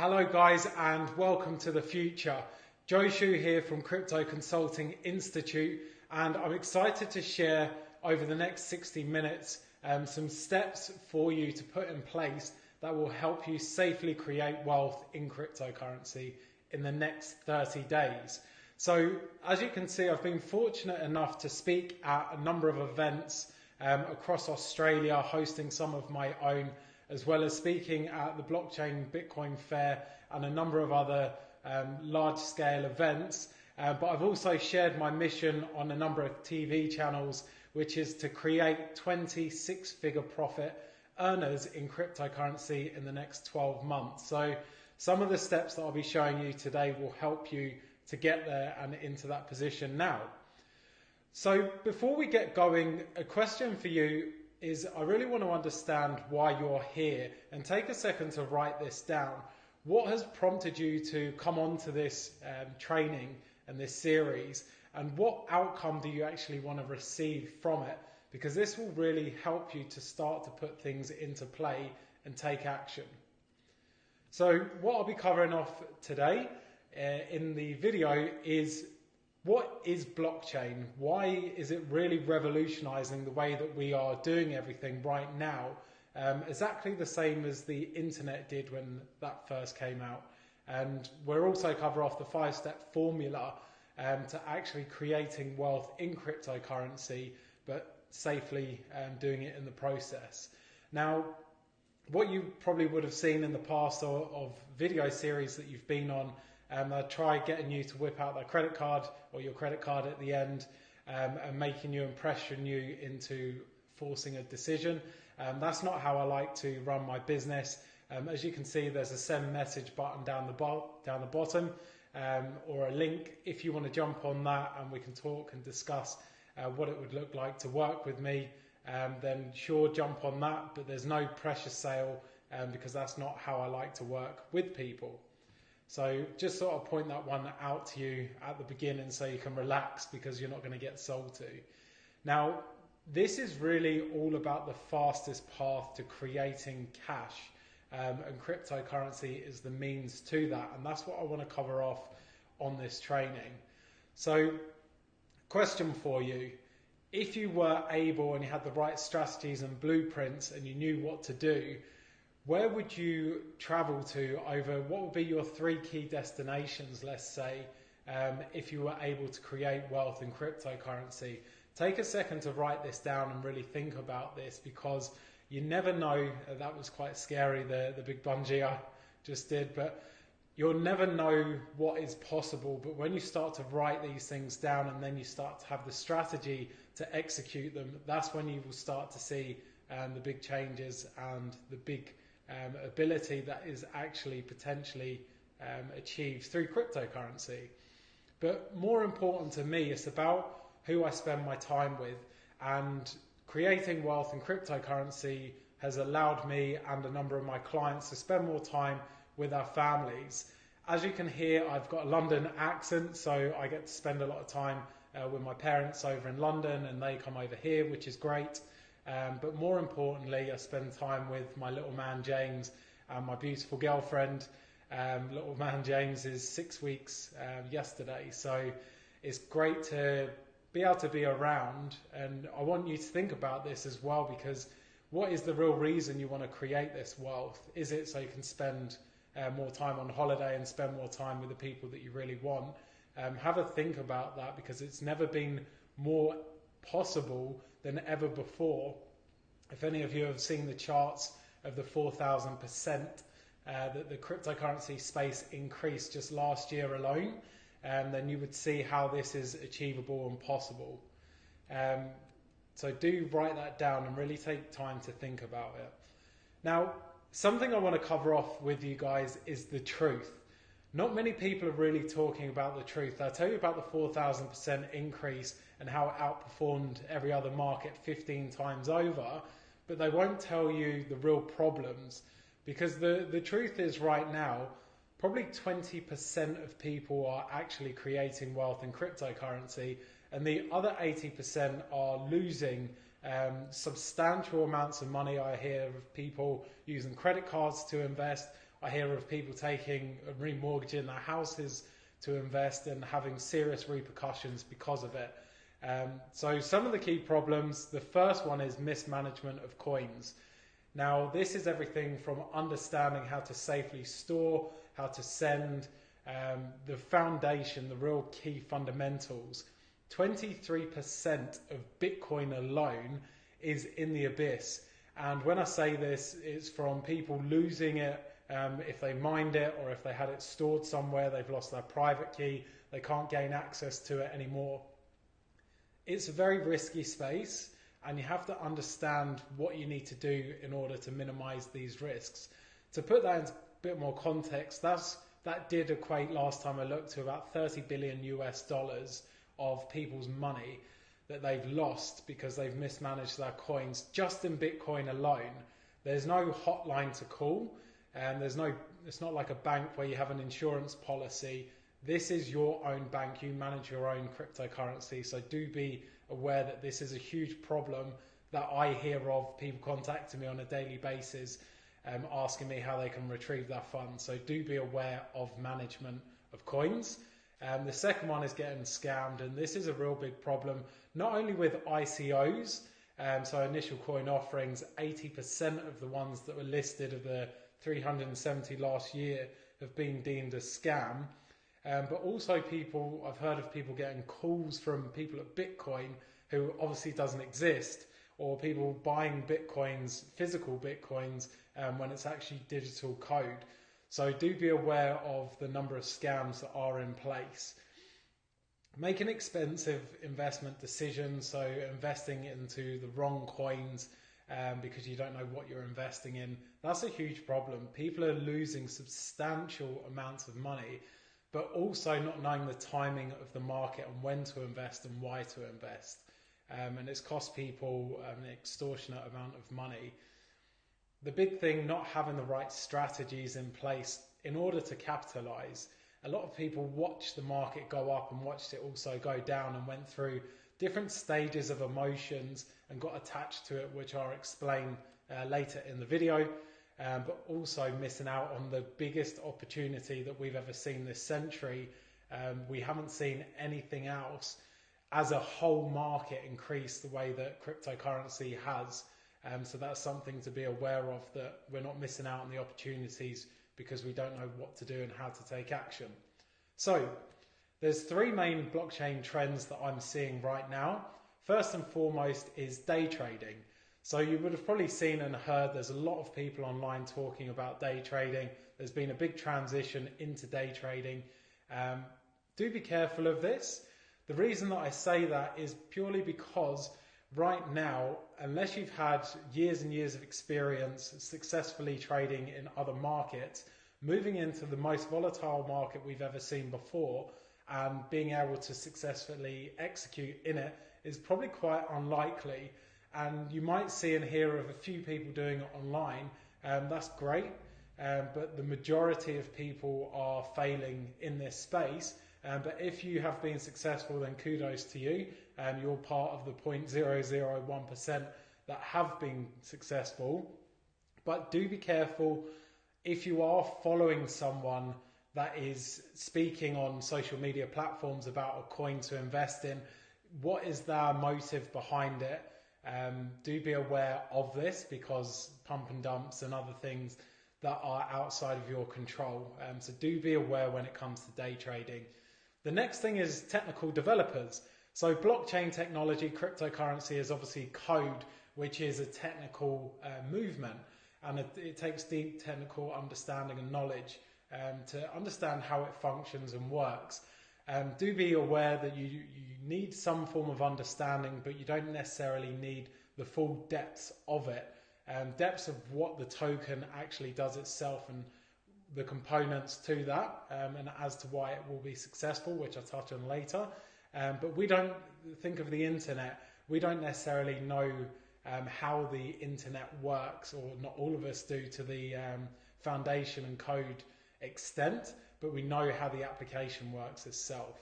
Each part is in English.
Hello guys and welcome to the future. Shew here from Crypto Consulting Institute, and I'm excited to share over the next 60 minutes some steps for you to put in place that will help you safely create wealth in cryptocurrency in the next 30 days. So as you can see, I've been fortunate enough to speak at a number of events across Australia, hosting some of my own, as well as speaking at the Blockchain Bitcoin Fair and a number of other large-scale events. But I've also shared my mission on a number of TV channels, which is to create 26-figure profit earners in cryptocurrency in the next 12 months. So some of the steps that I'll be showing you today will help you to get there and into that position now. So before we get going, a question for you is I really want to understand why you're here, and take a second to write this down. What has prompted you to come on to this training and this series, and what outcome do you actually want to receive from it? Because this will really help you to start to put things into play and take action. So what I'll be covering off today in the video is, what is blockchain? Why is it really revolutionizing the way that we are doing everything right now? Exactly the same as the internet did when that first came out. And we'll also cover off the 5-step formula to actually creating wealth in cryptocurrency, but safely doing it in the process. Now, what you probably would have seen in the past of video series that you've been on, I try getting you to whip out their credit card or your credit card at the end and making you impression you into forcing a decision. That's not how I like to run my business. As you can see, there's a send message button down the bottom or a link if you want to jump on that and we can talk and discuss what it would look like to work with me. Then sure, jump on that, but there's no pressure sale because that's not how I like to work with people. So just sort of point that one out to you at the beginning so you can relax, because you're not going to get sold to. Now, this is really all about the fastest path to creating cash, and cryptocurrency is the means to that, and that's what I want to cover off on this training. So, question for you: if you were able and you had the right strategies and blueprints and you knew what to do, where would you travel to over, what would be your 3 key destinations, let's say, if you were able to create wealth in cryptocurrency? Take a second to write this down and really think about this, because you never know. That was quite scary, the big bungee I just did, but you'll never know what is possible. But when you start to write these things down and then you start to have the strategy to execute them, that's when you will start to see the big changes and the big ability that is actually potentially achieved through cryptocurrency. But more important to me, it's about who I spend my time with, and creating wealth in cryptocurrency has allowed me and a number of my clients to spend more time with our families. As you can hear, I've got a London accent, so I get to spend a lot of time with my parents over in London, and they come over here, which is great. But more importantly, I spend time with my little man James and my beautiful girlfriend. Little man James is 6 weeks yesterday, so it's great to be able to be around. And I want you to think about this as well, because what is the real reason you want to create this wealth? Is it so you can spend more time on holiday and spend more time with the people that you really want? Have a think about that, because it's never been more possible than ever before. If any of you have seen the charts of the 4,000% that the cryptocurrency space increased just last year alone, then you would see how this is achievable and possible. So do write that down and really take time to think about it. Now, something I want to cover off with you guys is the truth. Not many people are really talking about the truth. I'll tell you about the 4,000% increase and how it outperformed every other market 15 times over, but they won't tell you the real problems, because the truth is right now, probably 20% of people are actually creating wealth in cryptocurrency, and the other 80% are losing substantial amounts of money. I hear of people using credit cards to invest, I hear of people taking and remortgaging their houses to invest and having serious repercussions because of it. So some of the key problems, the first one is mismanagement of coins. Now, this is everything from understanding how to safely store, how to send, the foundation, the real key fundamentals. 23% of Bitcoin alone is in the abyss. And when I say this, it's from people losing it if they mined it, or if they had it stored somewhere, they've lost their private key, they can't gain access to it anymore. It's a very risky space, and you have to understand what you need to do in order to minimize these risks. To put that into a bit more context, that did equate, last time I looked, to about 30 billion US dollars of people's money that they've lost because they've mismanaged their coins just in Bitcoin alone. There's no hotline to call, and it's not like a bank where you have an insurance policy. This is your own bank. You manage your own cryptocurrency. So do be aware that this is a huge problem that I hear of, people contacting me on a daily basis, asking me how they can retrieve their funds. So do be aware of management of coins. The second one is getting scammed, and this is a real big problem, not only with ICOs, so initial coin offerings. 80% of the ones that were listed of the 370 last year have been deemed a scam. But also I've heard of people getting calls from people at Bitcoin who obviously doesn't exist, or people buying Bitcoins, physical Bitcoins, when it's actually digital code. So do be aware of the number of scams that are in place. Making expensive investment decisions, so investing into the wrong coins because you don't know what you're investing in, that's a huge problem. People are losing substantial amounts of money, but also not knowing the timing of the market and when to invest and why to invest. And it's cost people an extortionate amount of money. The big thing, not having the right strategies in place in order to capitalize. A lot of people watched the market go up and watched it also go down and went through different stages of emotions and got attached to it, which I'll explain later in the video. But also missing out on the biggest opportunity that we've ever seen this century. We haven't seen anything else as a whole market increase the way that cryptocurrency has. So that's something to be aware of, that we're not missing out on the opportunities because we don't know what to do and how to take action. So there's three main blockchain trends that I'm seeing right now. First and foremost is day trading. So you would have probably seen and heard there's a lot of people online talking about day trading. There's been a big transition into day trading. Do be careful of this. The reason that I say that is purely because right now, unless you've had years and years of experience successfully trading in other markets, moving into the most volatile market we've ever seen before and being able to successfully execute in it is probably quite unlikely. And you might see and hear of a few people doing it online, that's great, but the majority of people are failing in this space. But if you have been successful, then kudos to you. You're part of the 0.001% that have been successful. But do be careful if you are following someone that is speaking on social media platforms about a coin to invest in. What is their motive behind it? Do be aware of this, because pump and dumps and other things that are outside of your control. So do be aware when it comes to day trading. The next thing is technical developers. So blockchain technology, cryptocurrency is obviously code, which is a technical movement, and it takes deep technical understanding and knowledge to understand how it functions and works. Do be aware that you need some form of understanding, but you don't necessarily need the full depths of it. Depths of what the token actually does itself and the components to that, and as to why it will be successful, which I'll touch on later. But we don't think of the internet. We don't necessarily know how the internet works, or not all of us do to the foundation and code extent, but we know how the application works itself.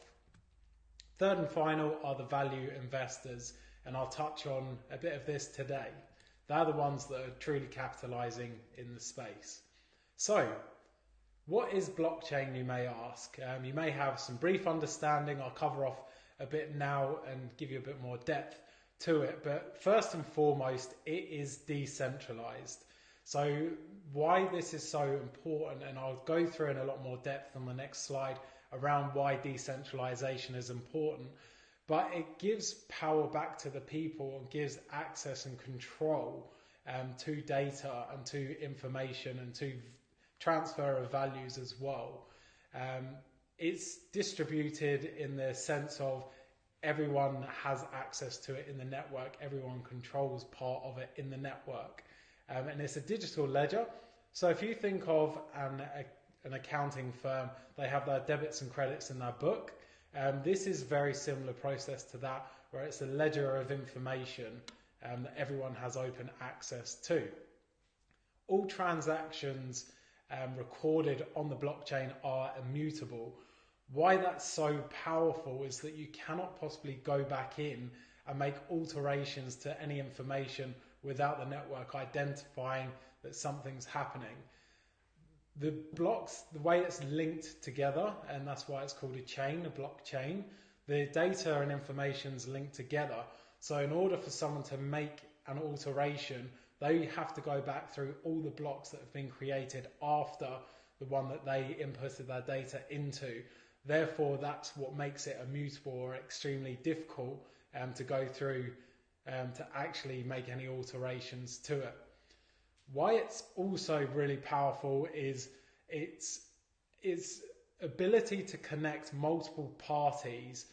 Third and final are the value investors, and I'll touch on a bit of this today. They're the ones that are truly capitalizing in the space. So What is blockchain, you may ask? You may have some brief understanding. I'll cover off a bit now and give you a bit more depth to it. But first and foremost, it is decentralized. So why this is so important, and I'll go through in a lot more depth on the next slide around why decentralization is important, but it gives power back to the people and gives access and control to data and to information and to transfer of values as well. It's distributed in the sense of everyone has access to it in the network, everyone controls part of it in the network. And it's a digital ledger. So if you think of an accounting firm, they have their debits and credits in their book. This is a very similar process to that, where it's a ledger of information that everyone has open access to. All transactions recorded on the blockchain are immutable. Why that's so powerful is that you cannot possibly go back in and make alterations to any information without the network identifying that something's happening. The blocks, the way it's linked together, and that's why it's called a chain, a blockchain, the data and information's linked together. So in order for someone to make an alteration, they have to go back through all the blocks that have been created after the one that they inputted their data into. Therefore, that's what makes it immutable or extremely difficult to go through to actually make any alterations to it. Why it's also really powerful is its ability to connect multiple parties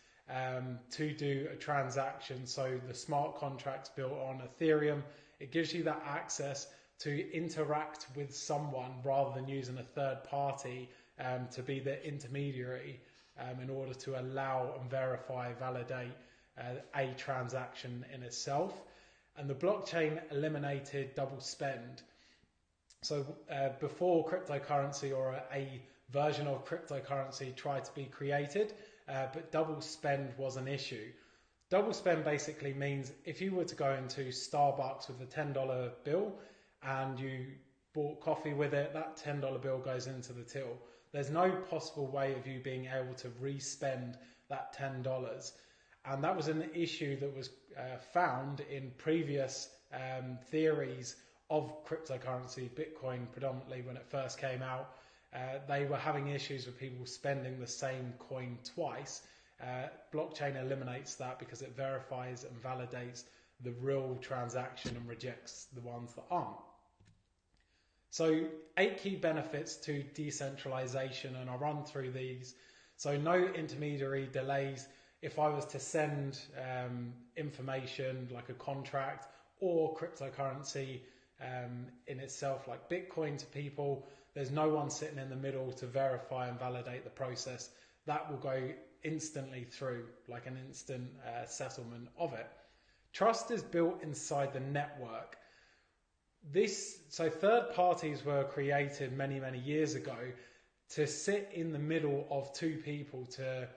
to do a transaction. So the smart contracts built on Ethereum, it gives you that access to interact with someone rather than using a third party to be the intermediary in order to allow and verify, validate a transaction in itself. And the blockchain eliminated double spend. So before cryptocurrency or a version of cryptocurrency tried to be created, but double spend was an issue. Double spend basically means if you were to go into Starbucks with a $10 bill and you bought coffee with it, that $10 bill goes into the till. There's no possible way of you being able to re-spend that $10. And that was an issue that was found in previous theories of cryptocurrency, Bitcoin predominantly when it first came out. They were having issues with people spending the same coin twice. Blockchain eliminates that because it verifies and validates the real transaction and rejects the ones that aren't. So 8 key benefits to decentralization, and I'll run through these. So no intermediary delays. If I was to send information like a contract or cryptocurrency in itself like Bitcoin to people, there's no one sitting in the middle to verify and validate the process. That will go instantly through, like an instant settlement of it. Trust is built inside the network. So third parties were created many, many years ago to sit in the middle of two people to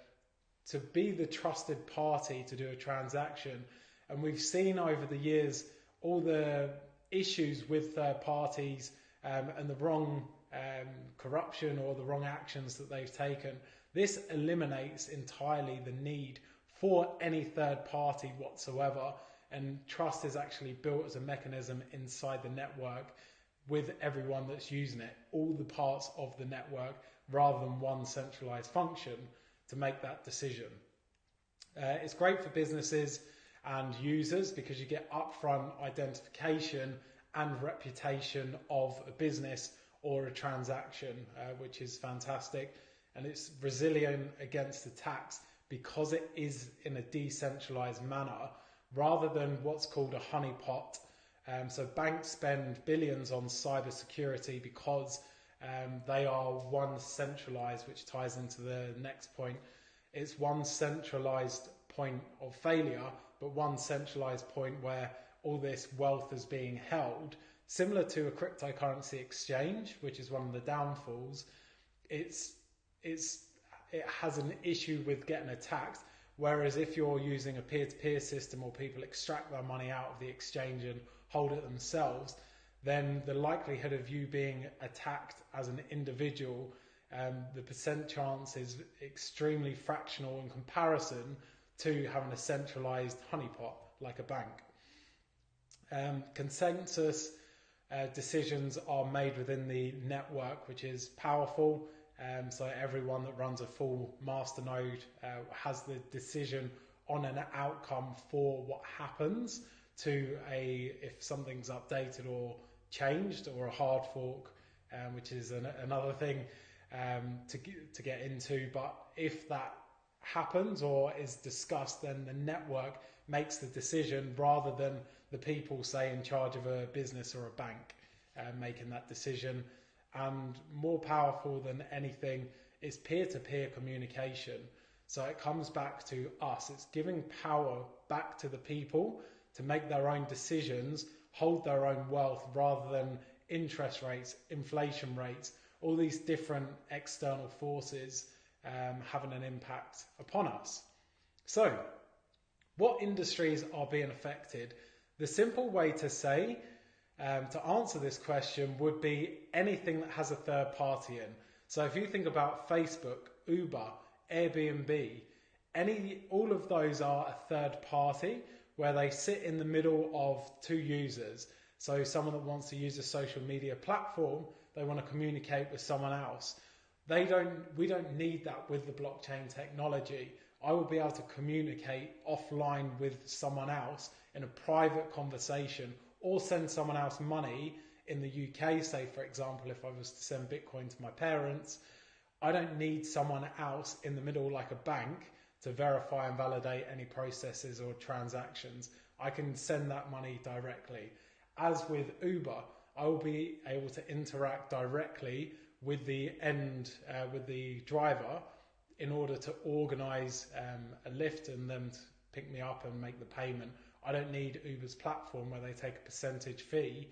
be the trusted party to do a transaction. And we've seen over the years all the issues with third parties and the wrong corruption or the wrong actions that they've taken. This eliminates entirely the need for any third party whatsoever, and trust is actually built as a mechanism inside the network with everyone that's using it, all the parts of the network, rather than one centralized function to make that decision. It's great for businesses and users because you get upfront identification and reputation of a business or a transaction, which is fantastic. And it's resilient against attacks because it is in a decentralized manner rather than what's called a honeypot. So banks spend billions on cybersecurity because they are one centralized, which ties into the next point. It's one centralized point of failure, but one centralized point where all this wealth is being held. Similar to a cryptocurrency exchange, which is one of the downfalls, it has an issue with getting attacked. Whereas if you're using a peer-to-peer system or people extract their money out of the exchange and hold it themselves, then the likelihood of you being attacked as an individual the percent chance is extremely fractional in comparison to having a centralized honeypot like a bank. Consensus decisions are made within the network, which is powerful. So everyone that runs a full master node has the decision on an outcome for what happens to if something's updated or changed, or a hard fork, which is another thing to get into. But if that happens or is discussed, then the network makes the decision rather than the people, say, in charge of a business or a bank making that decision. And more powerful than anything is peer-to-peer communication. So it comes back to us. It's giving power back to the people to make their own decisions, hold their own wealth, rather than interest rates, inflation rates, all these different external forces having an impact upon us. So, what industries are being affected? The simple way to say, to answer this question, would be anything that has a third party in. So if you think about Facebook, Uber, Airbnb, all of those are a third party where they sit in the middle of two users. So someone that wants to use a social media platform, they want to communicate with someone else. We don't need that with the blockchain technology. I will be able to communicate offline with someone else in a private conversation, or send someone else money in the UK, say for example, if I was to send Bitcoin to my parents. I don't need someone else in the middle like a bank to verify and validate any processes or transactions. I can send that money directly. As with Uber, I will be able to interact directly with the with the driver in order to organize a lift and them to pick me up and make the payment. I don't need Uber's platform where they take a percentage fee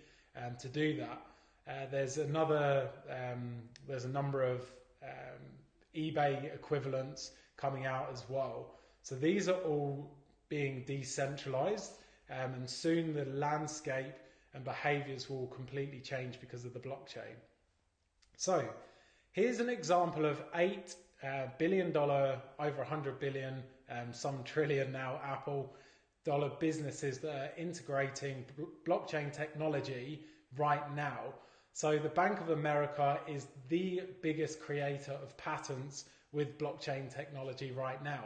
to do that. There's a number of eBay equivalents coming out as well. So these are all being decentralized, and soon the landscape and behaviors will completely change because of the blockchain. So here's an example of $8 billion, over 100 billion, some trillion now, Apple dollar businesses that are integrating blockchain technology right now. So the Bank of America is the biggest creator of patents with blockchain technology right now.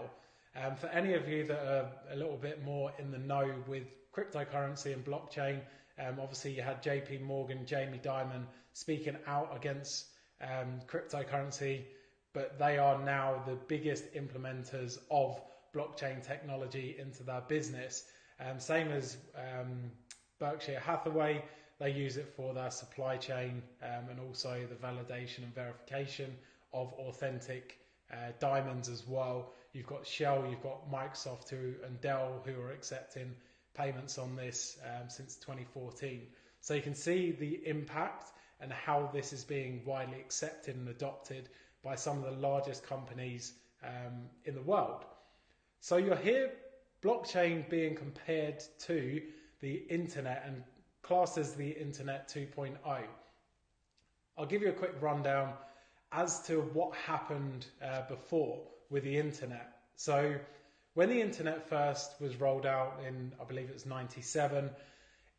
For any of you that are a little bit more in the know with cryptocurrency and blockchain, obviously you had JP Morgan, Jamie Dimon speaking out against cryptocurrency, but they are now the biggest implementers of blockchain technology into their business. Same as Berkshire Hathaway, they use it for their supply chain and also the validation and verification of authentic diamonds as well. You've got Shell, you've got Microsoft and Dell who are accepting payments on this since 2014. So you can see the impact and how this is being widely accepted and adopted by some of the largest companies in the world. So you'll hear blockchain being compared to the internet and classed as the internet 2.0. I'll give you a quick rundown as to what happened before with the internet. So when the internet first was rolled out in, I believe it was 97,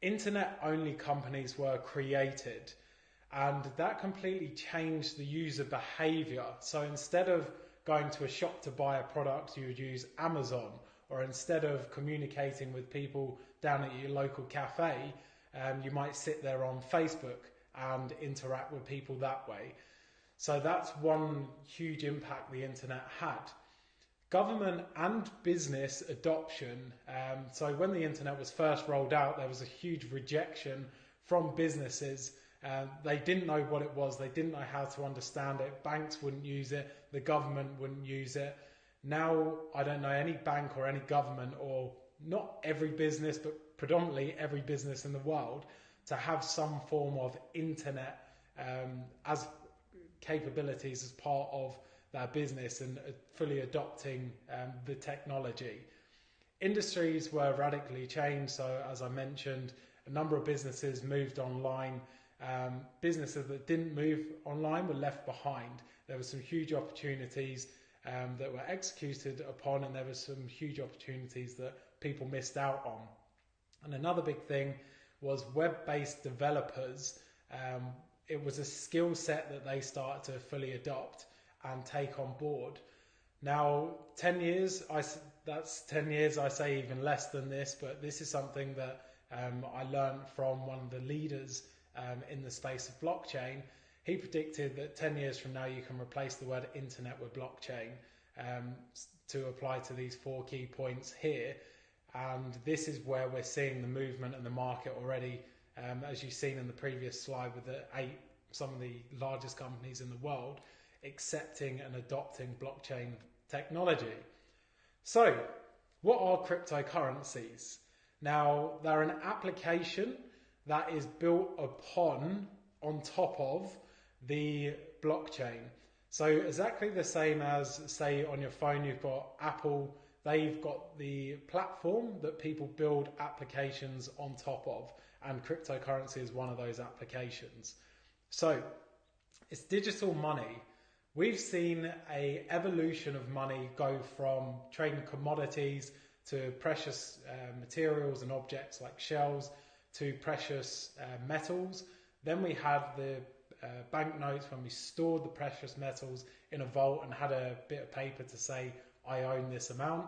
internet-only companies were created, and that completely changed the user behavior. So instead of going to a shop to buy a product, you would use Amazon, or instead of communicating with people down at your local cafe, you might sit there on Facebook and interact with people that way. So that's one huge impact the internet had. Government and business adoption. So when the internet was first rolled out, there was a huge rejection from businesses. They didn't know what it was. They didn't know how to understand it. Banks wouldn't use it. The government wouldn't use it. Now, I don't know any bank or any government, or not every business, but predominantly every business in the world, to have some form of internet as capabilities as part of their business and fully adopting the technology. Industries were radically changed. So as I mentioned, a number of businesses moved online. businesses that didn't move online were left behind. There were some huge opportunities that were executed upon, and there were some huge opportunities that people missed out on. And another big thing was web-based developers. It was a skill set that they started to fully adopt and take on board. Now, 10 years, that's 10 years, I say even less than this, but this is something that I learned from one of the leaders in the space of blockchain. He predicted that 10 years from now you can replace the word internet with blockchain to apply to these 4 key points here. And this is where we're seeing the movement and the market already, as you've seen in the previous slide with some of the largest companies in the world accepting and adopting blockchain technology. So, what are cryptocurrencies? Now, they're an application that is built on top of the blockchain. So exactly the same as, say, on your phone, you've got Apple. They've got the platform that people build applications on top of, and cryptocurrency is one of those applications. So it's digital money. We've seen an evolution of money go from trading commodities to precious materials and objects like shells to precious metals. Then we had the banknotes, when we stored the precious metals in a vault and had a bit of paper to say, I own this amount.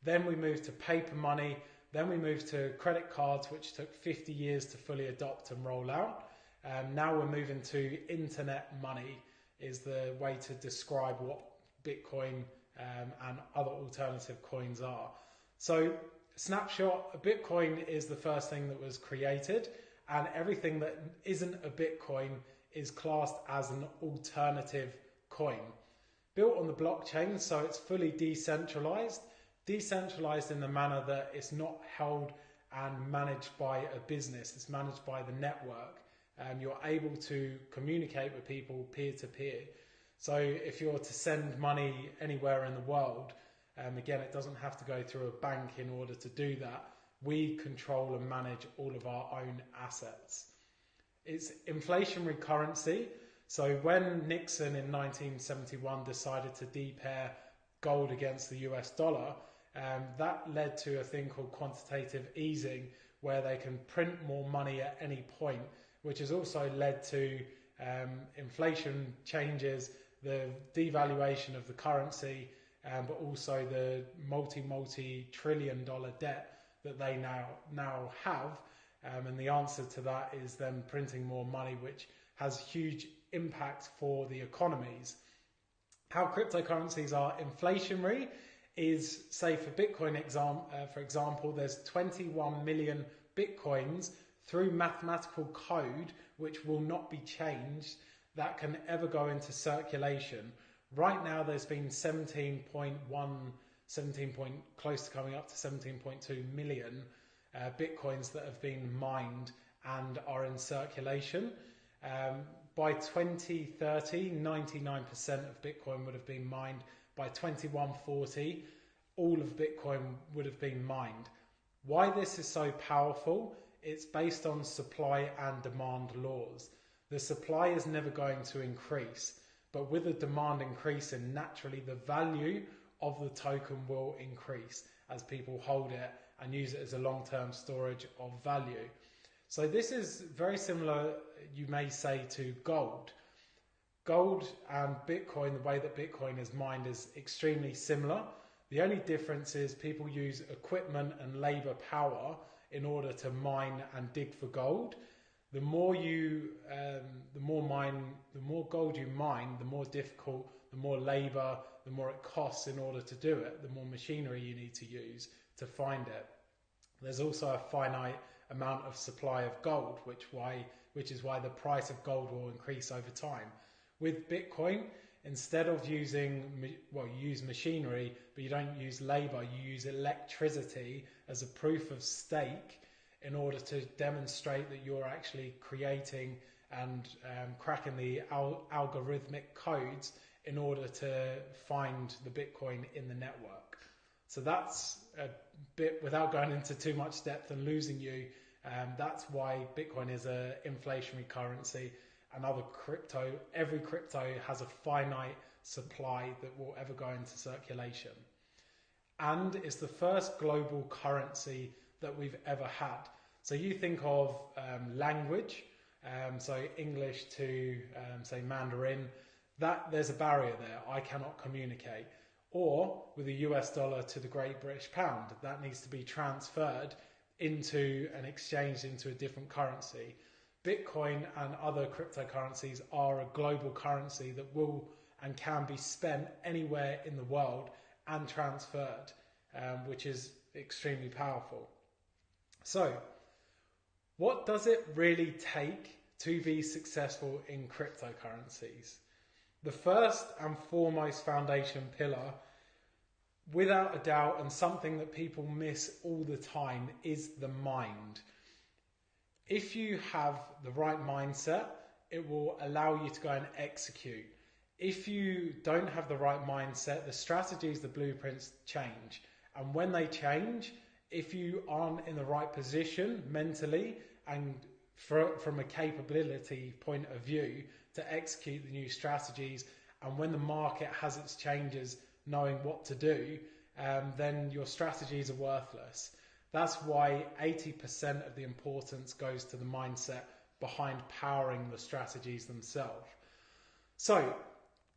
Then we moved to paper money. Then we moved to credit cards, which took 50 years to fully adopt and roll out. Now we're moving to internet money, is the way to describe what Bitcoin and other alternative coins are. So, snapshot, Bitcoin is the first thing that was created, and everything that isn't a Bitcoin is classed as an alternative coin. Built on the blockchain, so it's fully decentralized. Decentralized in the manner that it's not held and managed by a business, it's managed by the network. You're able to communicate with people peer-to-peer. So if you're to send money anywhere in the world, again, it doesn't have to go through a bank in order to do that. We control and manage all of our own assets. It's inflationary currency. So when Nixon in 1971 decided to de-pair gold against the US dollar, that led to a thing called quantitative easing, where they can print more money at any point, which has also led to inflation changes, the devaluation of the currency, but also the multi-trillion-dollar debt that they now have. And the answer to that is them printing more money, which has huge impact for the economies. How cryptocurrencies are inflationary is, say, for Bitcoin, for example, there's 21 million Bitcoins through mathematical code, which will not be changed, that can ever go into circulation. Right now, there's been close to coming up to 17.2 million Bitcoins that have been mined and are in circulation. By 2030, 99% of Bitcoin would have been mined. By 2140, all of Bitcoin would have been mined. Why this is so powerful? It's based on supply and demand laws. The supply is never going to increase, but with the demand increasing, naturally the value of the token will increase as people hold it and use it as a long-term storage of value. So this is very similar, you may say, to gold. Gold and Bitcoin, the way that Bitcoin is mined, is extremely similar. The only difference is people use equipment and labor power in order to mine and dig for gold. The more gold you mine, the more difficult, the more labor, the more it costs in order to do it, the more machinery you need to use to find it. There's also a finite amount of supply of gold, which is why the price of gold will increase over time. With Bitcoin, instead of you use machinery, but you don't use labor, you use electricity as a proof of stake in order to demonstrate that you're actually creating and cracking the algorithmic codes in order to find the Bitcoin in the network. So that's a bit, without going into too much depth and losing you, That's why Bitcoin is an inflationary currency, and every crypto has a finite supply that will ever go into circulation. And it's the first global currency that we've ever had. So you think of language, so English to say Mandarin, that there's a barrier there. I cannot communicate. Or with the US dollar to the Great British Pound, that needs to be transferred into and exchanged into a different currency. Bitcoin and other cryptocurrencies are a global currency that will and can be spent anywhere in the world and transferred, which is extremely powerful. So, what does it really take to be successful in cryptocurrencies? The first and foremost foundation pillar, without a doubt, and something that people miss all the time, is the mind. If you have the right mindset, it will allow you to go and execute. If you don't have the right mindset, the strategies, the blueprints change. And when they change, if you aren't in the right position mentally and from a capability point of view to execute the new strategies, and when the market has its changes, knowing what to do, then your strategies are worthless. That's why 80% of the importance goes to the mindset behind powering the strategies themselves. So,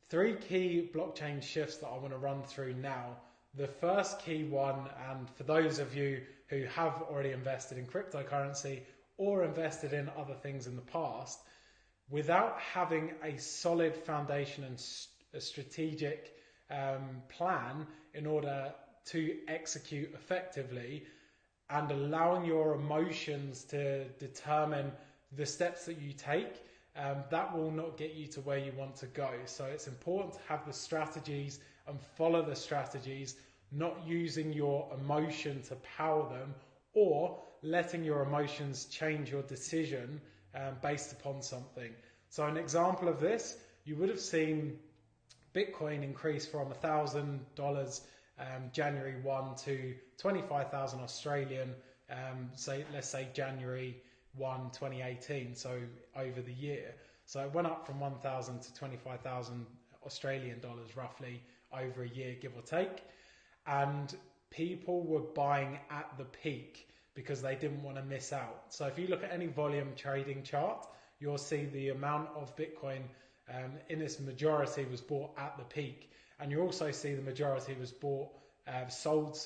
3 key blockchain shifts that I want to run through now. The first key one, and for those of you who have already invested in cryptocurrency or invested in other things in the past, without having a solid foundation and a strategic plan in order to execute effectively, and allowing your emotions to determine the steps that you take, that will not get you to where you want to go. So it's important to have the strategies and follow the strategies, not using your emotion to power them or letting your emotions change your decision based upon something. So an example of this, you would have seen Bitcoin increase from $1,000 January 1 to 25,000 Australian, let's say January 1, 2018, so over the year. So it went up from 1,000 to 25,000 Australian dollars roughly over a year, give or take. And people were buying at the peak because they didn't want to miss out. So if you look at any volume trading chart, you'll see the amount of Bitcoin in its majority was bought at the peak. And you also see the majority was sold,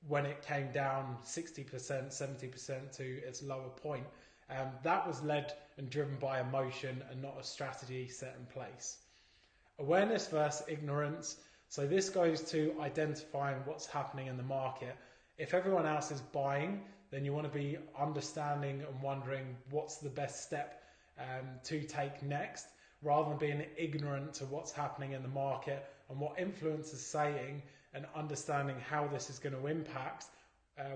when it came down 60%, 70% to its lower point. That was led and driven by emotion and not a strategy set in place. Awareness versus ignorance. So this goes to identifying what's happening in the market. If everyone else is buying, then you want to be understanding and wondering what's the best step to take next, rather than being ignorant to what's happening in the market and what influencers are saying, and understanding how this is going to impact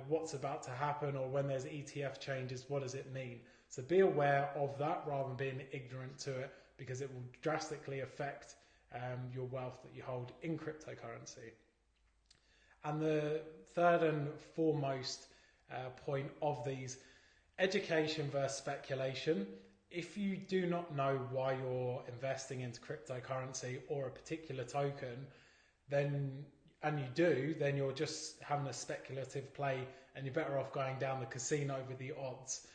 what's about to happen, or when there's ETF changes, what does it mean? So be aware of that rather than being ignorant to it, because it will drastically affect your wealth that you hold in cryptocurrency. And the third and foremost point of these, education versus speculation. If you do not know why you're investing into cryptocurrency or a particular token, then you're just having a speculative play, and you're better off going down the casino with the odds.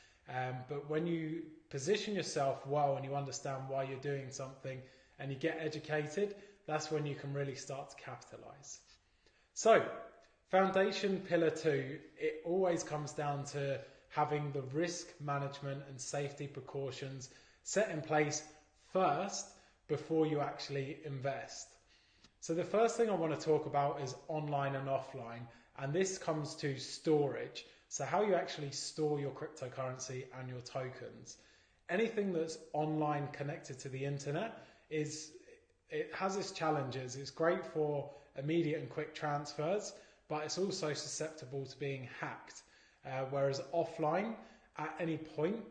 But when you position yourself well and you understand why you're doing something and you get educated, that's when you can really start to capitalize. So, foundation pillar 2, it always comes down to having the risk management and safety precautions set in place first before you actually invest. So the first thing I want to talk about is online and offline, and this comes to storage. So how you actually store your cryptocurrency and your tokens. Anything that's online connected to the internet it has its challenges. It's great for immediate and quick transfers, but it's also susceptible to being hacked. Whereas offline, at any point,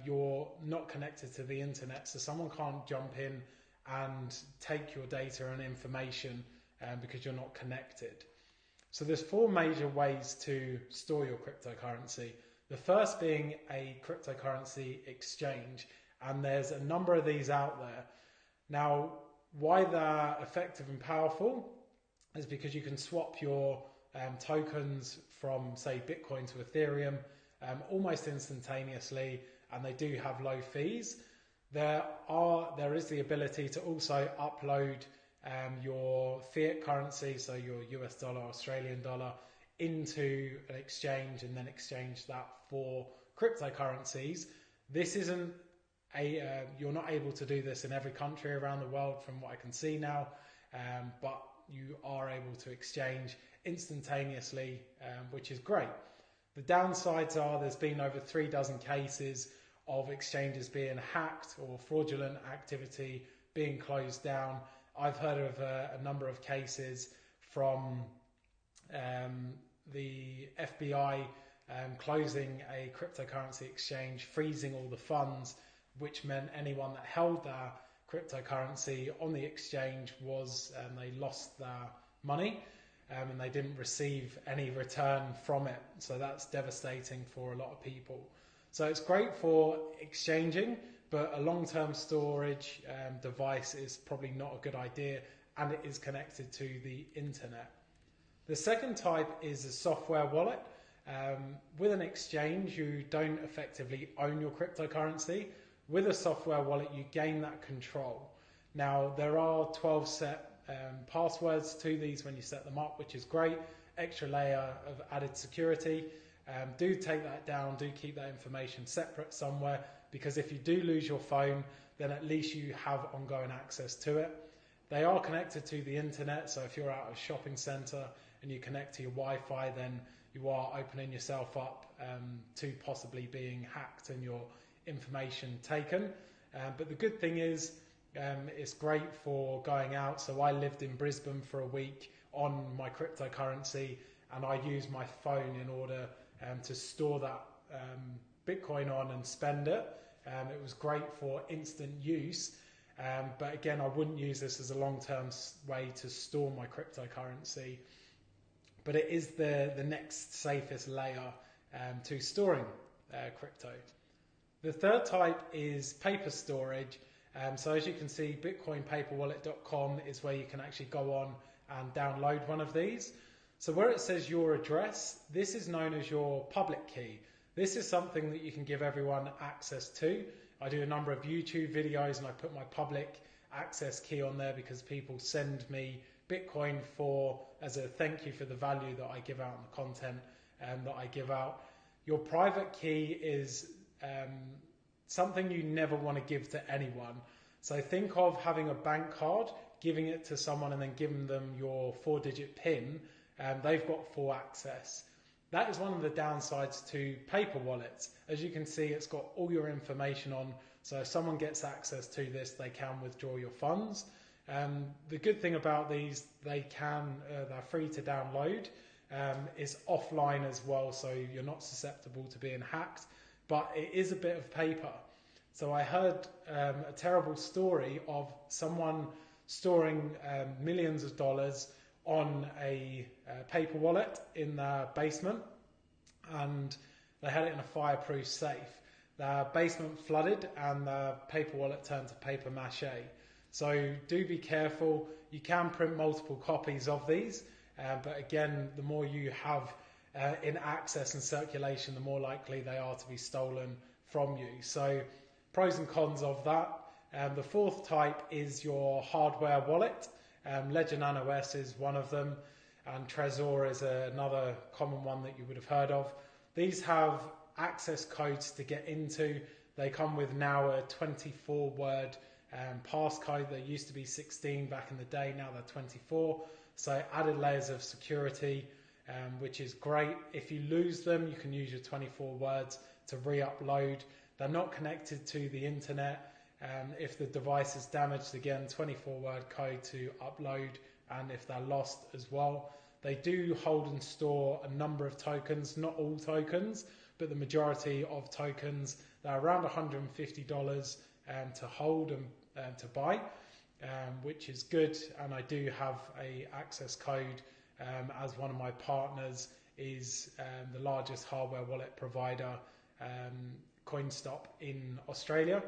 you're not connected to the internet, so someone can't jump in and take your data and information because you're not connected. So there's 4 major ways to store your cryptocurrency. The first being a cryptocurrency exchange, and there's a number of these out there. Now, why they're effective and powerful is because you can swap your tokens from, say, Bitcoin to Ethereum almost instantaneously, and they do have low fees. There is the ability to also upload your fiat currency, so your US dollar, Australian dollar, into an exchange and then exchange that for cryptocurrencies. This isn't you're not able to do this in every country around the world from what I can see now, but you are able to exchange instantaneously, which is great. The downsides are there's been over 36 cases of exchanges being hacked or fraudulent activity being closed down. I've heard of a number of cases from the FBI closing a cryptocurrency exchange, freezing all the funds, which meant anyone that held their cryptocurrency on the exchange they lost their money, and they didn't receive any return from it. So that's devastating for a lot of people. So it's great for exchanging, but a long-term storage device is probably not a good idea, and it is connected to the internet. The second type is a software wallet. With an exchange, you don't effectively own your cryptocurrency. With a software wallet, you gain that control. Now, there are 12 set passwords to these when you set them up, which is great. Extra layer of added security. Do take that down, do keep that information separate somewhere, because if you do lose your phone, then at least you have ongoing access to it. They are connected to the internet, so if you're out of a shopping centre and you connect to your Wi-Fi, then you are opening yourself up to possibly being hacked and your information taken. But the good thing is it's great for going out. So I lived in Brisbane for a week on my cryptocurrency, and I used my phone in order to store that Bitcoin on and spend it. It was great for instant use, but again, I wouldn't use this as a long-term way to store my cryptocurrency. But it is the next safest layer to storing crypto. The third type is paper storage. So as you can see, bitcoinpaperwallet.com is where you can actually go on and download one of these. So where it says your address, this is known as your public key. This is something that you can give everyone access to. I do a number of YouTube videos and I put my public access key on there because people send me Bitcoin as a thank you for the value that I give out and the content that I give out. Your private key is something you never want to give to anyone. So think of having a bank card, giving it to someone and then giving them your 4-digit PIN. They've got full access. That is one of the downsides to paper wallets. As you can see, it's got all your information on. So if someone gets access to this, they can withdraw your funds. The good thing about these, they're free to download. It's offline as well, so you're not susceptible to being hacked, but it is a bit of paper. So I heard a terrible story of someone storing millions of dollars on a paper wallet in their basement, and they had it in a fireproof safe. Their basement flooded and the paper wallet turned to paper mache. So do be careful. You can print multiple copies of these, but again, the more you have in access and circulation, the more likely they are to be stolen from you. So pros and cons of that. The fourth type is your hardware wallet. Ledger Nano S is one of them, and Trezor is another common one that you would have heard of. These have access codes to get into. They come with now a 24-word passcode. There used to be 16 back in the day, now they're 24. So added layers of security, which is great. If you lose them, you can use your 24 words to re-upload. They're not connected to the internet. If the device is damaged, again, 24-word code to upload, and if they're lost as well. They do hold and store a number of tokens, not all tokens, but the majority of tokens. They're around $150 to hold and to buy, which is good. And I do have a access code as one of my partners is the largest hardware wallet provider, Coinstop in Australia.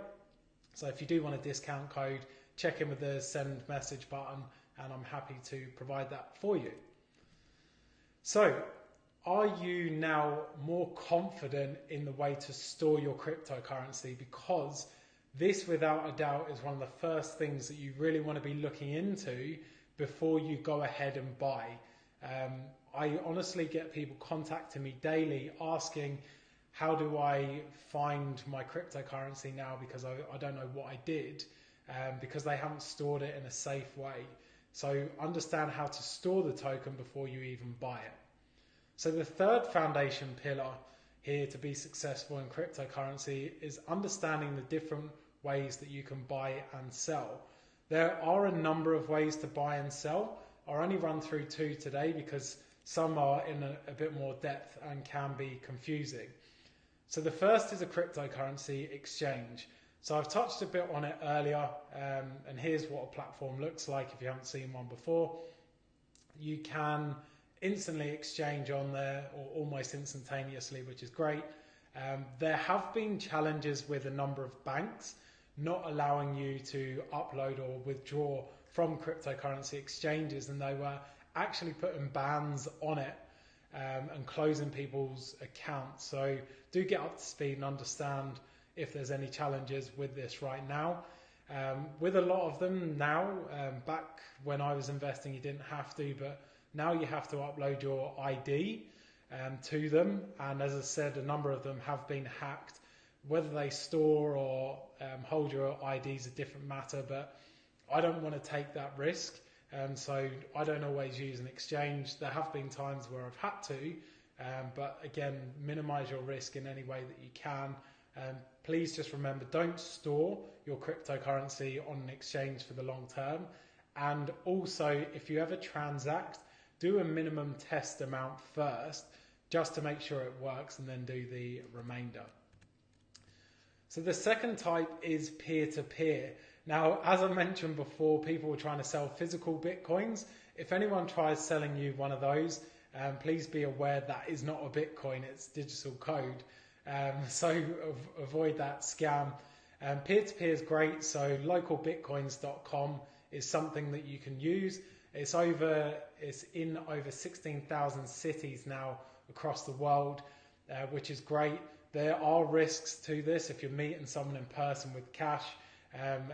So if you do want a discount code, check in with the send message button and I'm happy to provide that for you. So, are you now more confident in the way to store your cryptocurrency? Because this, without a doubt, is one of the first things that you really want to be looking into before you go ahead and buy. I honestly get people contacting me daily asking, how do I find my cryptocurrency now, because I don't know what I did, because they haven't stored it in a safe way. So understand how to store the token before you even buy it. So the third foundation pillar here to be successful in cryptocurrency is understanding the different ways that you can buy and sell. There are a number of ways to buy and sell. I'll only run through two today because some are in a bit more depth and can be confusing. So the first is a cryptocurrency exchange. So I've touched a bit on it earlier, and here's what a platform looks like if you haven't seen one before. You can instantly exchange on there, or almost instantaneously, which is great. There have been challenges with a number of banks not allowing you to upload or withdraw from cryptocurrency exchanges, and they were actually putting bans on it and closing people's accounts. So do get up to speed and understand if there's any challenges with this right now. With a lot of them now, back when I was investing you didn't have to, but now you have to upload your ID to them, and as I said, a number of them have been hacked. Whether they store or hold your ID is a different matter, but I don't want to take that risk, so I don't always use an exchange. There have been times where I've had to, but again, minimize your risk in any way that you can. Please just remember, don't store your cryptocurrency on an exchange for the long term, and also if you ever transact, do a minimum test amount first just to make sure it works, and then do the remainder. So the second type is peer-to-peer. Now, as I mentioned before, people were trying to sell physical Bitcoins. If anyone tries selling you one of those, please be aware that is not a Bitcoin, it's digital code. So avoid that scam. Peer-to-peer is great, so localbitcoins.com is something that you can use. It's in over 16,000 cities now across the world, which is great. There are risks to this if you're meeting someone in person with cash.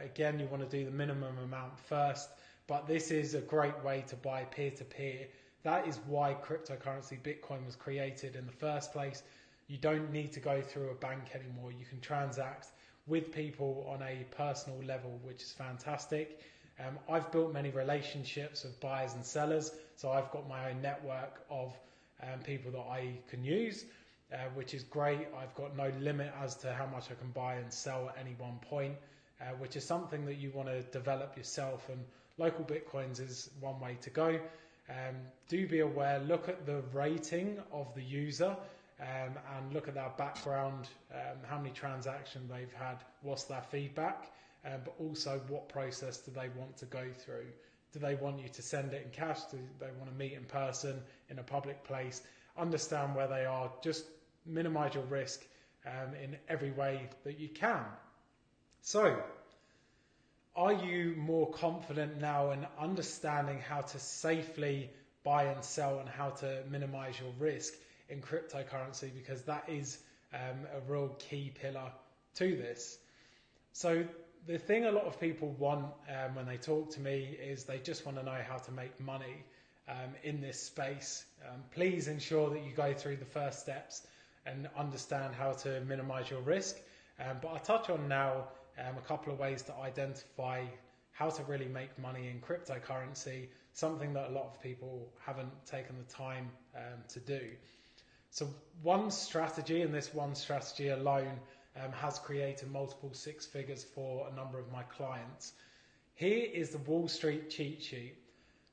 Again, you want to do the minimum amount first, but this is a great way to buy peer-to-peer. That is why cryptocurrency Bitcoin was created in the first place. You don't need to go through a bank anymore. You can transact with people on a personal level, which is fantastic. I've built many relationships with buyers and sellers, so I've got my own network of people that I can use, which is great. I've got no limit as to how much I can buy and sell at any one point, which is something that you want to develop yourself, and local Bitcoins is one way to go. Do be aware, look at the rating of the user, and look at their background, how many transactions they've had, what's their feedback, but also what process do they want to go through. Do they want you to send it in cash? Do they want to meet in person in a public place? Understand where they are. Just minimize your risk in every way that you can. So, are you more confident now in understanding how to safely buy and sell and how to minimize your risk in cryptocurrency? Because that is a real key pillar to this. So the thing a lot of people want when they talk to me is they just want to know how to make money in this space. Please ensure that you go through the first steps and understand how to minimize your risk. But I'll touch on now a couple of ways to identify how to really make money in cryptocurrency, something that a lot of people haven't taken the time to do. So one strategy, and this one strategy alone has created multiple six figures for a number of my clients. Here is the Wall Street cheat sheet.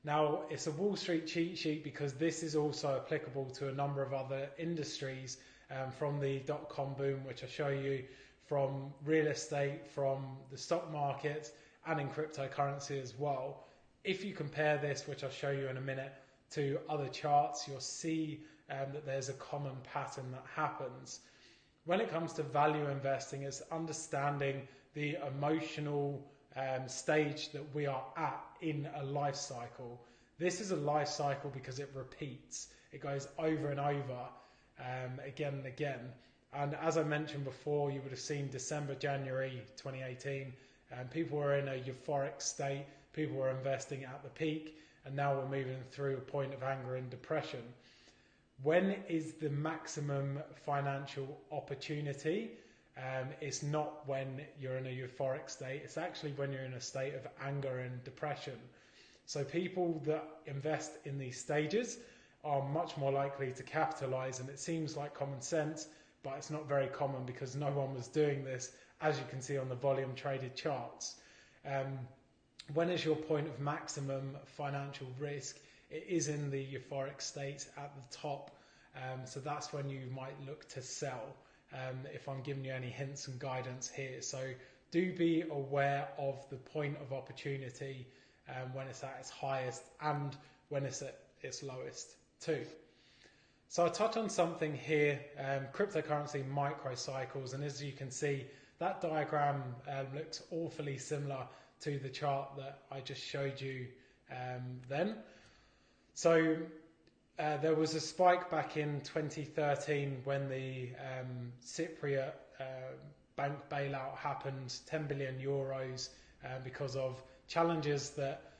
Now, it's a Wall Street cheat sheet because this is also applicable to a number of other industries, from the dot-com boom, which I show you, from real estate, from the stock market, and in cryptocurrency as well. If you compare this, which I'll show you in a minute, to other charts, you'll see that there's a common pattern that happens. When it comes to value investing, it's understanding the emotional stage that we are at in a life cycle. This is a life cycle because it repeats. It goes over and over, again and again. And as I mentioned before, you would have seen December, January 2018, people were in a euphoric state, people were investing at the peak, and now we're moving through a point of anger and depression. When is the maximum financial opportunity? It's not when you're in a euphoric state, it's actually when you're in a state of anger and depression. So people that invest in these stages are much more likely to capitalize, and it seems like common sense, but it's not very common because no one was doing this, as you can see on the volume traded charts. When is your point of maximum financial risk? It is in the euphoric state at the top, so that's when you might look to sell, if I'm giving you any hints and guidance here. So do be aware of the point of opportunity when it's at its highest and when it's at its lowest too. So I'll touch on something here, cryptocurrency microcycles, and as you can see, that diagram looks awfully similar to the chart that I just showed you then. So there was a spike back in 2013 when the Cypriot bank bailout happened, 10 billion euros, because of challenges that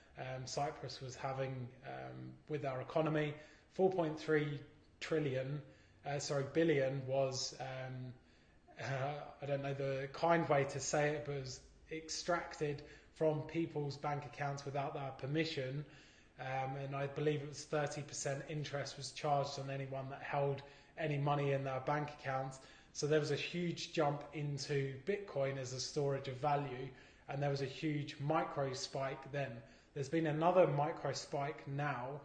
Cyprus was having with our economy. 4.3 billion was, I don't know the kind way to say it, but it was extracted from people's bank accounts without their permission. And I believe it was 30% interest was charged on anyone that held any money in their bank accounts. So there was a huge jump into Bitcoin as a storage of value, and there was a huge micro spike then. There's been another micro spike now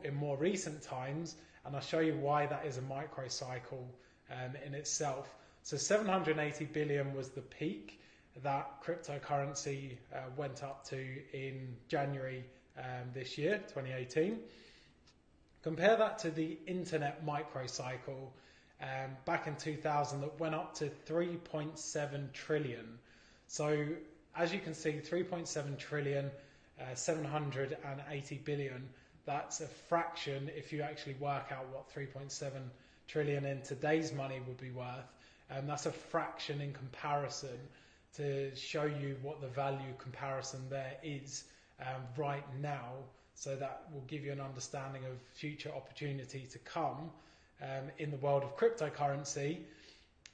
in more recent times, and I'll show you why that is a micro cycle in itself. So 780 billion was the peak that cryptocurrency went up to in January this year, 2018. Compare that to the internet microcycle back in 2000 that went up to 3.7 trillion. So as you can see, 3.7 trillion, 780 billion, that's a fraction if you actually work out what 3.7 trillion in today's money would be worth. That's a fraction in comparison to show you what the value comparison there is right now, so that will give you an understanding of future opportunity to come in the world of cryptocurrency.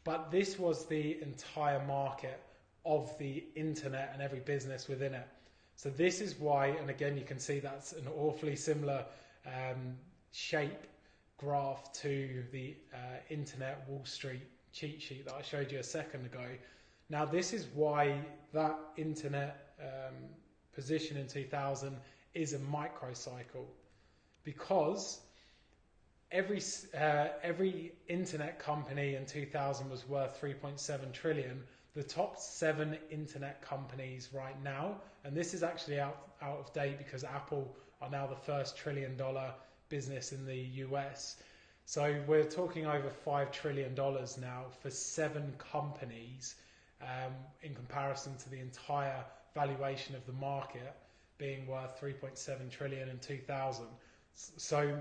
But this was the entire market of the internet and every business within it. So this is why, and again you can see that's an awfully similar shape graph to the internet Wall Street cheat sheet that I showed you a second ago. Now this is why that internet position in 2000 is a microcycle, because every internet company in 2000 was worth 3.7 trillion. The top 7 internet companies right now, and this is actually out of date because Apple are now the first $1 trillion business in the US. So we're talking over $5 trillion now for 7 companies, in comparison to the entire valuation of the market being worth 3.7 trillion in 2000. So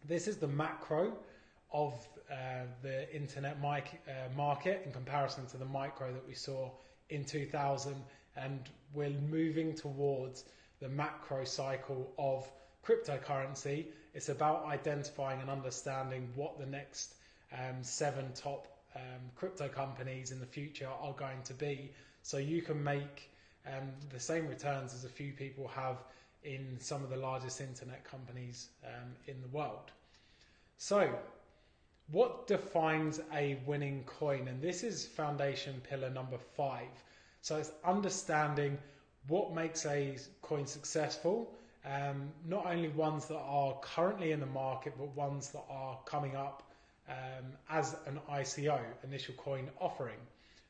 this is the macro of the internet market in comparison to the micro that we saw in 2000, and we're moving towards the macro cycle of cryptocurrency. It's about identifying and understanding what the next 7 top crypto companies in the future are going to be, so you can make the same returns as a few people have in some of the largest internet companies in the world. So what defines a winning coin? And this is foundation pillar number 5. So it's understanding what makes a coin successful, not only ones that are currently in the market, but ones that are coming up as an ICO, initial coin offering.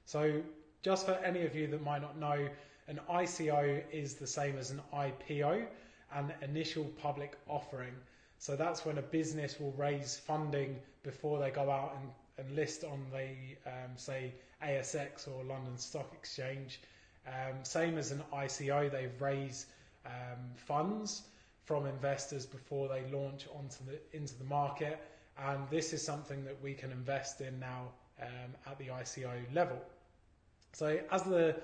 So just for any of you that might not know, an ICO is the same as an IPO, an initial public offering. So that's when a business will raise funding before they go out and list on the, say, ASX or London Stock Exchange. Same as an ICO, they raise funds from investors before they launch into the market. And this is something that we can invest in now at the ICO level. So as the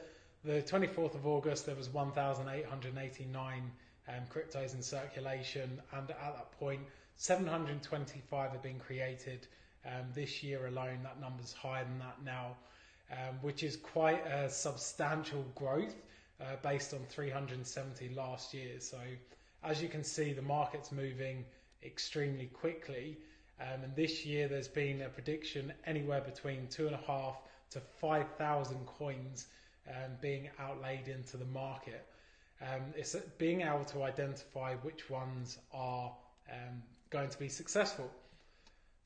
24th of August, there was 1,889 cryptos in circulation, and at that point 725 have been created this year alone. That number's higher than that now, which is quite a substantial growth based on 370 last year. So as you can see, the market's moving extremely quickly, and this year there's been a prediction anywhere between 2,500 to 5,000 coins being outlaid into the market. It's being able to identify which ones are going to be successful.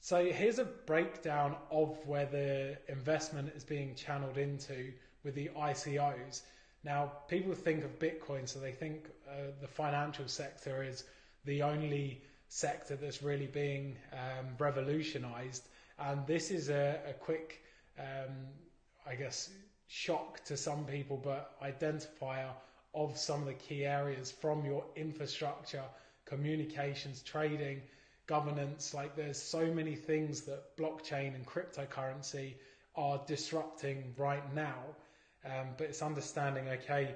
So here's a breakdown of where the investment is being channeled into with the ICOs. Now, people think of Bitcoin, so they think the financial sector is the only sector that's really being revolutionized. And this is a quick, I guess, shock to some people, but identifier of some of the key areas from your infrastructure, communications, trading, governance. Like, there's so many things that blockchain and cryptocurrency are disrupting right now, but it's understanding, okay,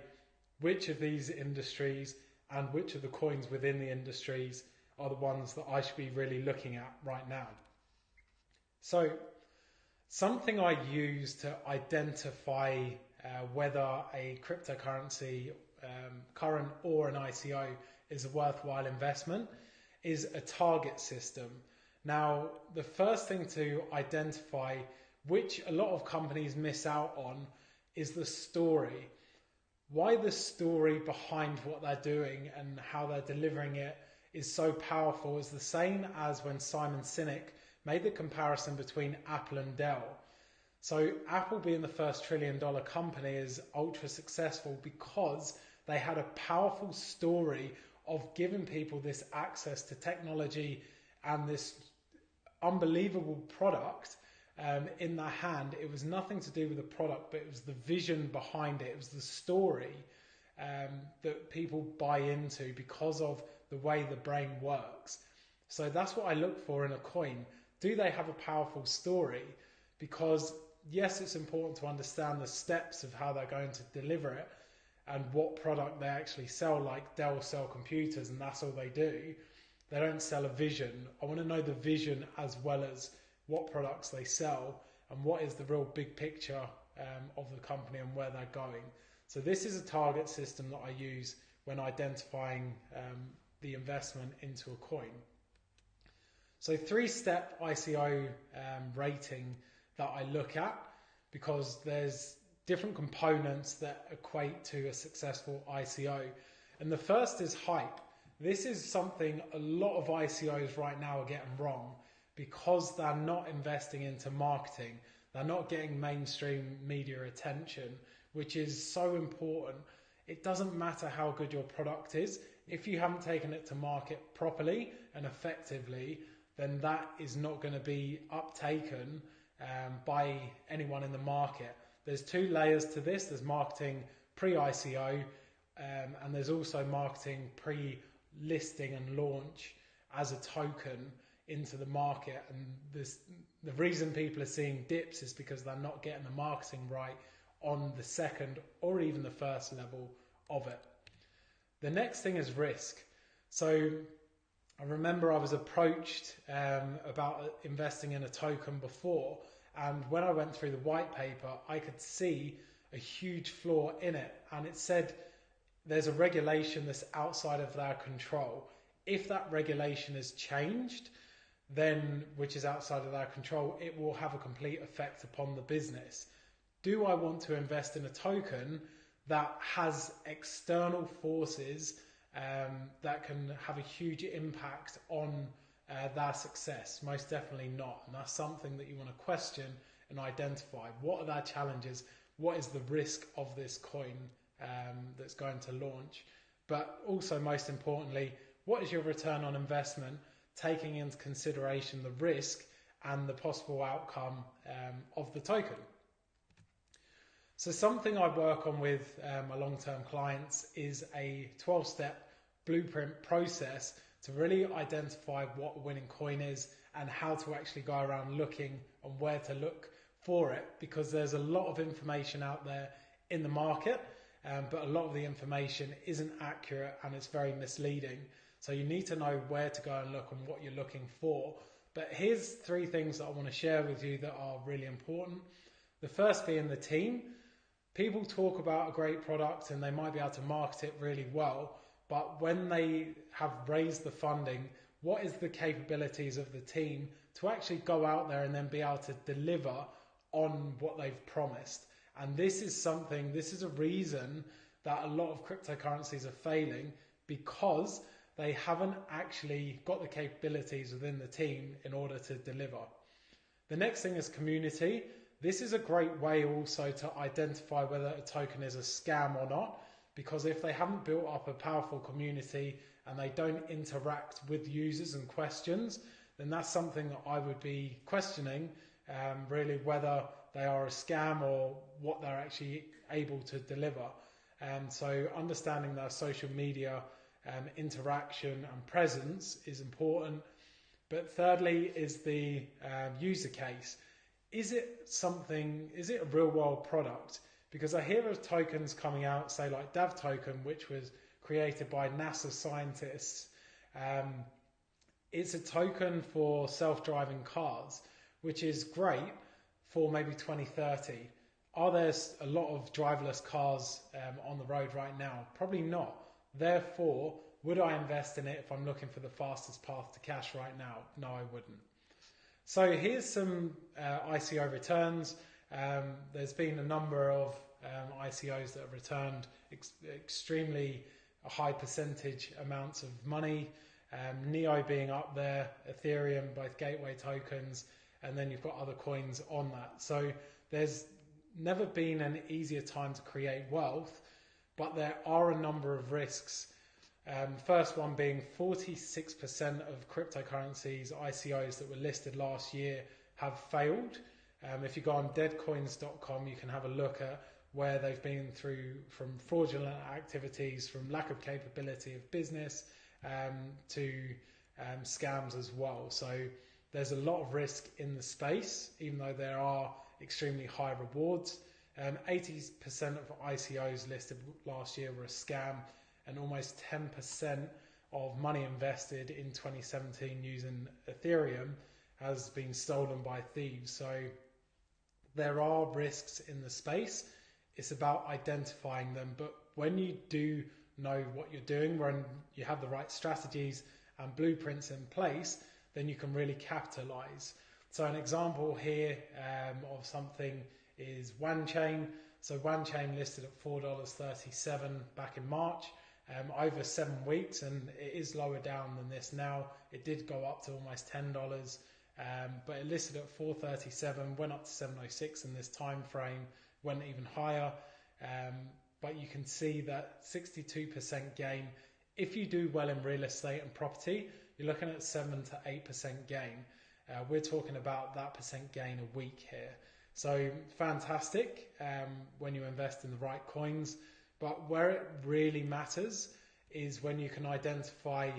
which of these industries and which of the coins within the industries are the ones that I should be really looking at right now. So something I use to identify whether a cryptocurrency, current or an ICO, is a worthwhile investment is a target system. Now, the first thing to identify, which a lot of companies miss out on, is the story. Why the story behind what they're doing and how they're delivering it is so powerful is the same as when Simon Sinek made the comparison between Apple and Dell. So Apple, being the first $1 trillion company, is ultra successful because they had a powerful story of giving people this access to technology and this unbelievable product in their hand. It was nothing to do with the product, but it was the vision behind it. It was the story that people buy into because of the way the brain works. So that's what I look for in a coin. Do they have a powerful story? Because yes, it's important to understand the steps of how they're going to deliver it and what product they actually sell. Like Dell sell computers and that's all they do. They don't sell a vision. I want to know the vision as well as what products they sell and what is the real big picture of the company and where they're going. So this is a target system that I use when identifying the investment into a coin. So 3-step ICO rating that I look at, because there's different components that equate to a successful ICO. And the first is hype. This is something a lot of ICOs right now are getting wrong because they're not investing into marketing. They're not getting mainstream media attention, which is so important. It doesn't matter how good your product is. If you haven't taken it to market properly and effectively, then that is not going to be uptaken by anyone in the market. There's 2 layers to this. There's marketing pre-ICO and there's also marketing pre-listing and launch as a token into the market. And the reason people are seeing dips is because they're not getting the marketing right on the second or even the first level of it. The next thing is risk. So I remember I was approached about investing in a token before, and when I went through the white paper, I could see a huge flaw in it, and it said there's a regulation that's outside of their control. If that regulation is changed, then which is outside of their control, it will have a complete effect upon the business. Do I want to invest in a token that has external forces that can have a huge impact on their success? Most definitely not. And that's something that you want to question and identify. What are their challenges? What is the risk of this coin that's going to launch? but also most importantly, what is your return on investment, taking into consideration the risk and the possible outcome of the token. So something I work on with my long-term clients is a 12-step blueprint process to really identify what a winning coin is and how to actually go around looking and where to look for it, because there's a lot of information out there in the market, but a lot of the information isn't accurate and it's very misleading. So you need to know where to go and look and what you're looking for. But here's 3 things that I want to share with you that are really important. The first being the team. People talk about a great product and they might be able to market it really well, but when they have raised the funding, what is the capabilities of the team to actually go out there and then be able to deliver on what they've promised? And this is a reason that a lot of cryptocurrencies are failing, because they haven't actually got the capabilities within the team in order to deliver. The next thing is community. This is a great way also to identify whether a token is a scam or not, because if they haven't built up a powerful community and they don't interact with users and questions, then that's something that I would be questioning, really, whether they are a scam or what they're actually able to deliver. So understanding their social media interaction and presence is important. But thirdly is the user case. Is it a real world product? Because I hear of tokens coming out, say like DAV token, which was created by NASA scientists. It's a token for self-driving cars, which is great for maybe 2030. Are there a lot of driverless cars on the road right now? Probably not. Therefore, would I invest in it if I'm looking for the fastest path to cash right now? No, I wouldn't. So here's some ICO returns. There's been a number of ICOs that have returned extremely high percentage amounts of money. Neo being up there, Ethereum, both gateway tokens, and then you've got other coins on that. So there's never been an easier time to create wealth, but there are a number of risks. First one being 46% of cryptocurrencies, ICOs that were listed last year have failed. If you go on deadcoins.com, you can have a look at where they've been through, from fraudulent activities, from lack of capability of business, to scams as well. So there's a lot of risk in the space, even though there are extremely high rewards. 80% of ICOs listed last year were a scam, and almost 10% of money invested in 2017 using Ethereum has been stolen by thieves. So there are risks in the space. It's about identifying them. But when you do know what you're doing, when you have the right strategies and blueprints in place, then you can really capitalize. So an example here of something is OneChain. So OneChain listed at $4.37 back in March. Over 7 weeks, and it is lower down than this now. It did go up to almost $10, but it listed at $4.37, went up to $7.06 in this time frame, went even higher. But you can see that 62% gain. If you do well in real estate and property, you're looking at 7 to 8% gain. We're talking about that percent gain a week here. So fantastic when you invest in the right coins. But where it really matters is when you can identify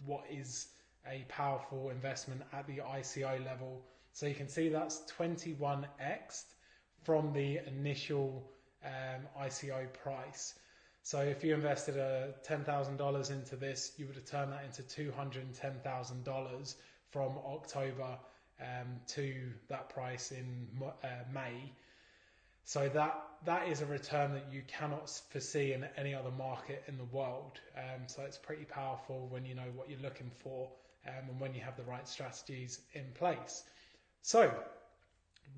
what is a powerful investment at the ICO level. So you can see that's 21x from the initial ICO price. So if you invested $10,000 into this, you would have turned that into $210,000 from October to that price in May. So that is a return that you cannot foresee in any other market in the world. So it's pretty powerful when you know what you're looking for and when you have the right strategies in place. So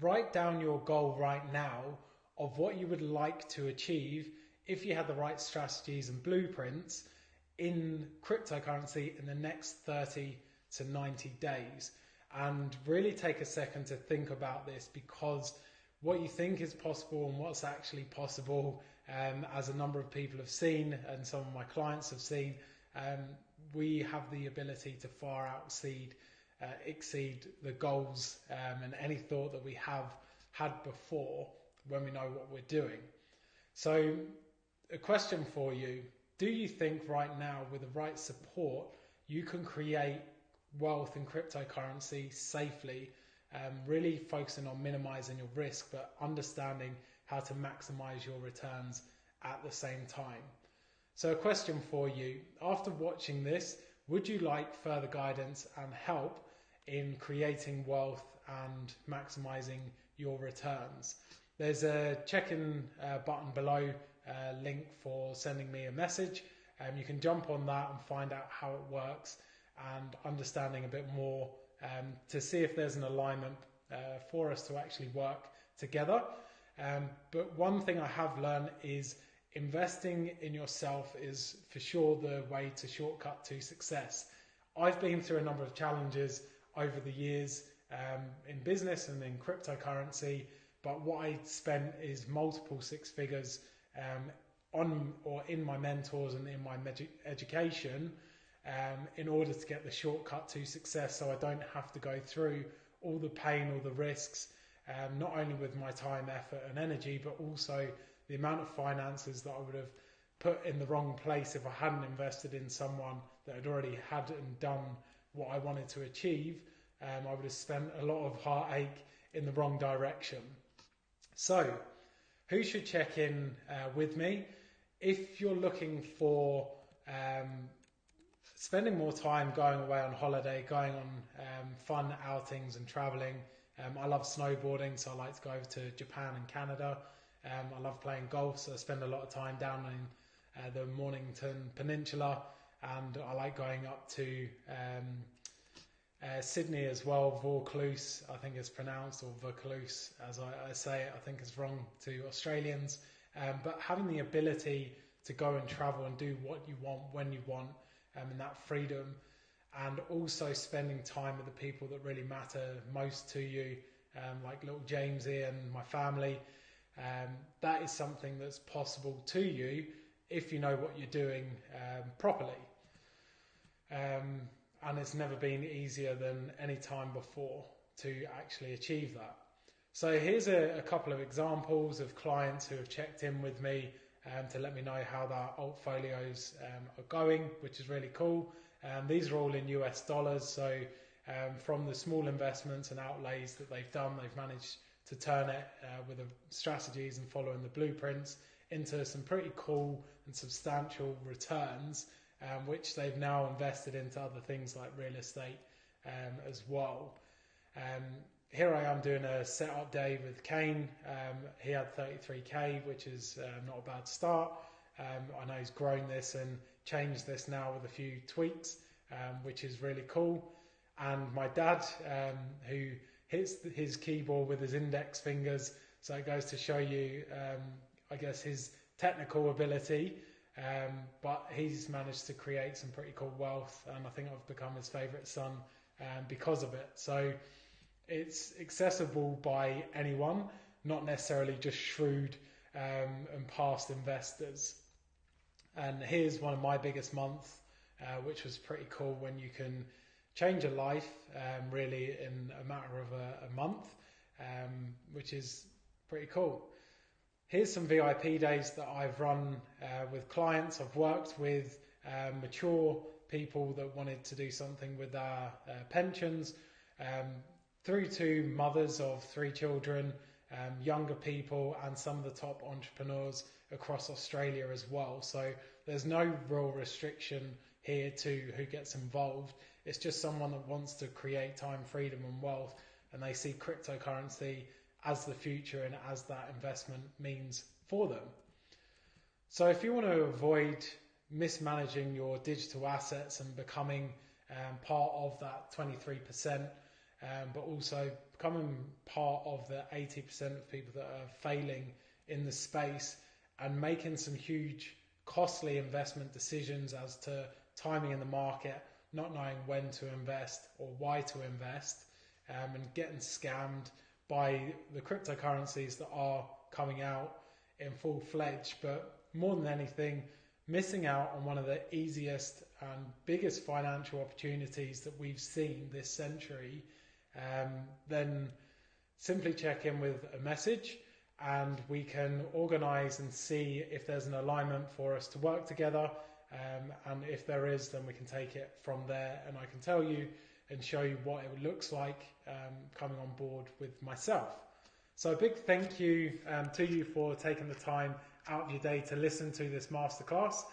write down your goal right now of what you would like to achieve if you had the right strategies and blueprints in cryptocurrency in the next 30 to 90 days. And really take a second to think about this, because what you think is possible and what's actually possible as a number of people have seen and some of my clients have seen, we have the ability to far exceed the goals and any thought that we have had before when we know what we're doing. So a question for you: do you think right now, with the right support, you can create wealth in cryptocurrency safely, really focusing on minimizing your risk but understanding how to maximize your returns at the same time? So a question for you: after watching this, would you like further guidance and help in creating wealth and maximizing your returns? There's a check-in button below, link for sending me a message. You can jump on that and find out how it works and understanding a bit more to see if there's an alignment for us to actually work together. But one thing I have learned is investing in yourself is for sure the way to shortcut to success. I've been through a number of challenges over the years in business and in cryptocurrency, but what I spent is multiple six figures on or in my mentors and in my education in order to get the shortcut to success, so I don't have to go through all the pain or the risks, not only with my time, effort and energy, but also the amount of finances that I would have put in the wrong place if I hadn't invested in someone that had already had and done what I wanted to achieve. I would have spent a lot of heartache in the wrong direction. So who should check in with me? If you're looking for spending more time going away on holiday, going on fun outings and traveling. I love snowboarding, so I like to go over to Japan and Canada. I love playing golf, so I spend a lot of time down in the Mornington Peninsula, and I like going up to Sydney as well. Vaucluse, I think it's pronounced, or Vaucluse as I say it. I think it's wrong to Australians. But having the ability to go and travel and do what you want when you want, and that freedom, and also spending time with the people that really matter most to you, like little Jamesy and my family, that is something that's possible to you if you know what you're doing properly. And it's never been easier than any time before to actually achieve that. So here's a couple of examples of clients who have checked in with me to let me know how their portfolios are going, which is really cool. These are all in US dollars, so from the small investments and outlays that they've done, they've managed to turn it with the strategies and following the blueprints into some pretty cool and substantial returns, which they've now invested into other things like real estate as well. Here I am doing a setup day with Kane. He had 33k, which is not a bad start. I know he's grown this and changed this now with a few tweaks, which is really cool. And my dad, who hits his keyboard with his index fingers, so it goes to show you, I guess, his technical ability. But he's managed to create some pretty cool wealth, and I think I've become his favourite son because of it. So it's accessible by anyone, not necessarily just shrewd and past investors. And here's one of my biggest months, which was pretty cool, when you can change a life really in a matter of a month, which is pretty cool. Here's some VIP days that I've run with clients. I've worked with mature people that wanted to do something with their pensions, through to mothers of 3 children, younger people, and some of the top entrepreneurs across Australia as well. So there's no real restriction here to who gets involved. It's just someone that wants to create time, freedom and wealth, and they see cryptocurrency as the future and as that investment means for them. So if you want to avoid mismanaging your digital assets and becoming part of that 23%, but also becoming part of the 80% of people that are failing in the space and making some huge costly investment decisions as to timing in the market, not knowing when to invest or why to invest, and getting scammed by the cryptocurrencies that are coming out in full-fledged, but more than anything, missing out on one of the easiest and biggest financial opportunities that we've seen this century, then simply check in with a message and we can organise and see if there's an alignment for us to work together. And if there is, then we can take it from there, and I can tell you and show you what it looks like coming on board with myself. So a big thank you to you for taking the time out of your day to listen to this masterclass.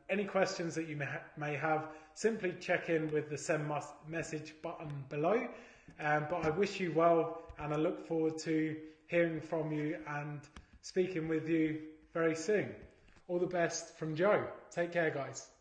Any questions that you may have, simply check in with the send message button below. But I wish you well, and I look forward to hearing from you and speaking with you very soon. All the best from Joe. Take care, guys.